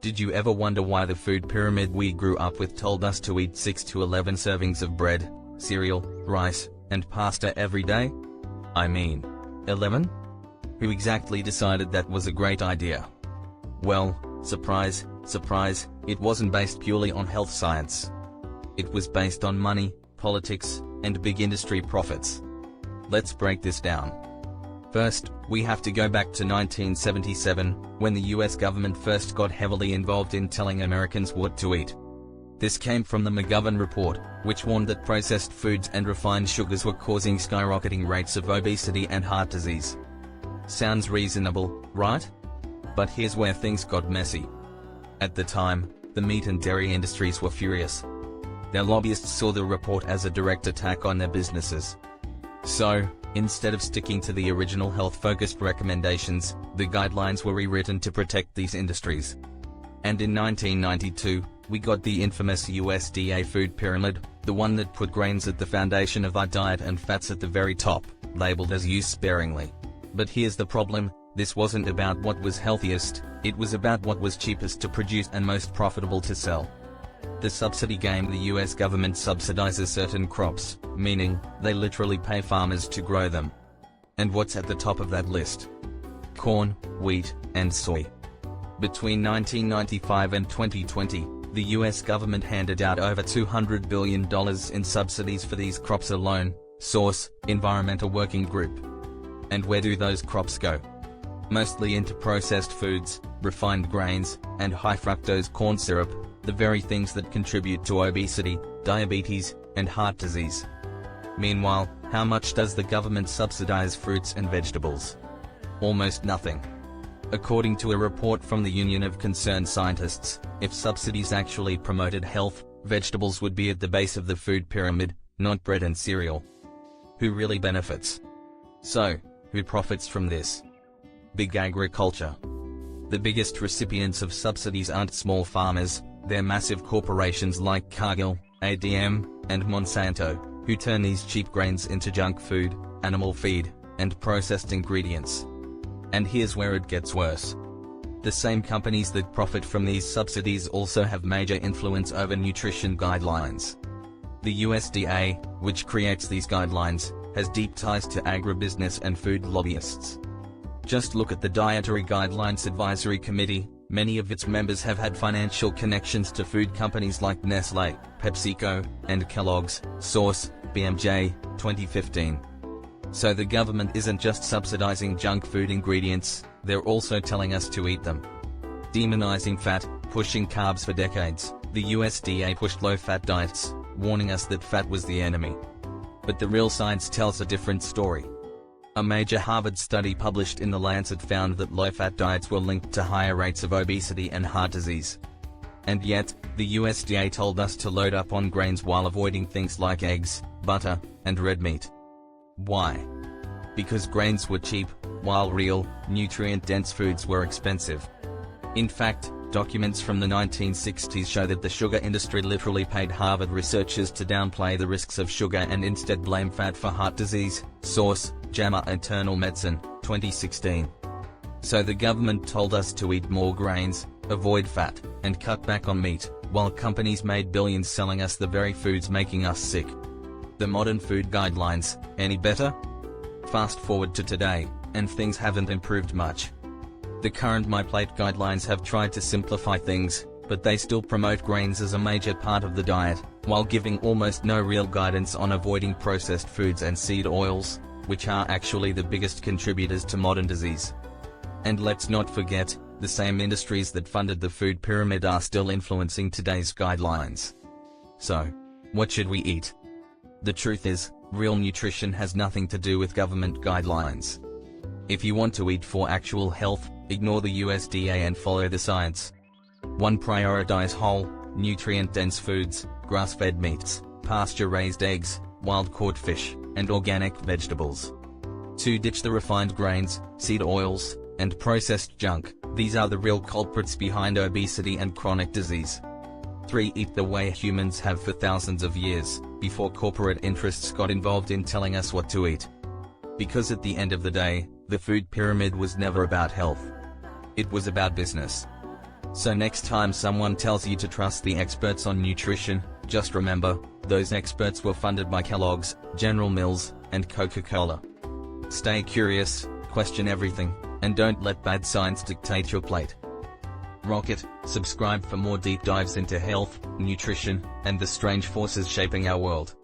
Did you ever wonder why the food pyramid we grew up with told us to eat 6 to 11 servings of bread, cereal, rice, and pasta every day? I mean, 11? Who exactly decided that was a great idea? Well, surprise, surprise, it wasn't based purely on health science. It was based on money, politics, and big industry profits. Let's break this down. First, we have to go back to 1977, when the US government first got heavily involved in telling Americans what to eat. This came from the McGovern Report, which warned that processed foods and refined sugars were causing skyrocketing rates of obesity and heart disease. Sounds reasonable, right? But here's where things got messy. At the time, the meat and dairy industries were furious. Their lobbyists saw the report as a direct attack on their businesses. So, instead of sticking to the original health-focused recommendations, the guidelines were rewritten to protect these industries. And in 1992, we got the infamous USDA food pyramid, the one that put grains at the foundation of our diet and fats at the very top, labeled as use sparingly. But here's the problem, this wasn't about what was healthiest, it was about what was cheapest to produce and most profitable to sell. The subsidy game: the US government subsidizes certain crops, meaning, they literally pay farmers to grow them. And what's at the top of that list? Corn, wheat, and soy. Between 1995 and 2020, the US government handed out over $200 billion in subsidies for these crops alone. Source: Environmental Working Group. And where do those crops go? Mostly into processed foods, refined grains, and high fructose corn syrup, the very things that contribute to obesity, diabetes, and heart disease. Meanwhile, how much does the government subsidize fruits and vegetables? Almost nothing. According to a report from the Union of Concerned Scientists, if subsidies actually promoted health, vegetables would be at the base of the food pyramid, not bread and cereal. Who really benefits? So, who profits from this? Big agriculture. The biggest recipients of subsidies aren't small farmers, they're massive corporations like Cargill, ADM, and Monsanto, who turn these cheap grains into junk food, animal feed, and processed ingredients. And here's where it gets worse. The same companies that profit from these subsidies also have major influence over nutrition guidelines. The USDA, which creates these guidelines, has deep ties to agribusiness and food lobbyists. Just look at the Dietary Guidelines Advisory Committee. Many of its members have had financial connections to food companies like Nestlé, PepsiCo, and Kellogg's. Source: BMJ, 2015. So the government isn't just subsidizing junk food ingredients, they're also telling us to eat them. Demonizing fat, pushing carbs for decades, the USDA pushed low-fat diets, warning us that fat was the enemy. But the real science tells a different story. A major Harvard study published in The Lancet found that low-fat diets were linked to higher rates of obesity and heart disease. And yet, the USDA told us to load up on grains while avoiding things like eggs, butter, and red meat. Why? Because grains were cheap, while real, nutrient-dense foods were expensive. In fact, documents from the 1960s show that the sugar industry literally paid Harvard researchers to downplay the risks of sugar and instead blame fat for heart disease. Source: JAMA Internal Medicine, 2016. So the government told us to eat more grains, avoid fat, and cut back on meat, while companies made billions selling us the very foods making us sick. The modern food guidelines, any better? Fast forward to today, and things haven't improved much. The current My Plate guidelines have tried to simplify things, but they still promote grains as a major part of the diet, while giving almost no real guidance on avoiding processed foods and seed oils, which are actually the biggest contributors to modern disease. And let's not forget, the same industries that funded the food pyramid are still influencing today's guidelines. So, what should we eat? The truth is, real nutrition has nothing to do with government guidelines. If you want to eat for actual health, ignore the USDA and follow the science. 1. Prioritize whole, nutrient-dense foods, grass-fed meats, pasture-raised eggs, wild-caught fish, and organic vegetables. 2. Ditch the refined grains, seed oils, and processed junk. These are the real culprits behind obesity and chronic disease. 3. Eat the way humans have for thousands of years, before corporate interests got involved in telling us what to eat. Because at the end of the day, the food pyramid was never about health. It was about business. So next time someone tells you to trust the experts on nutrition, just remember, those experts were funded by Kellogg's, General Mills, and Coca-Cola. Stay curious, question everything, and don't let bad science dictate your plate. Rocket, subscribe for more deep dives into health, nutrition, and the strange forces shaping our world.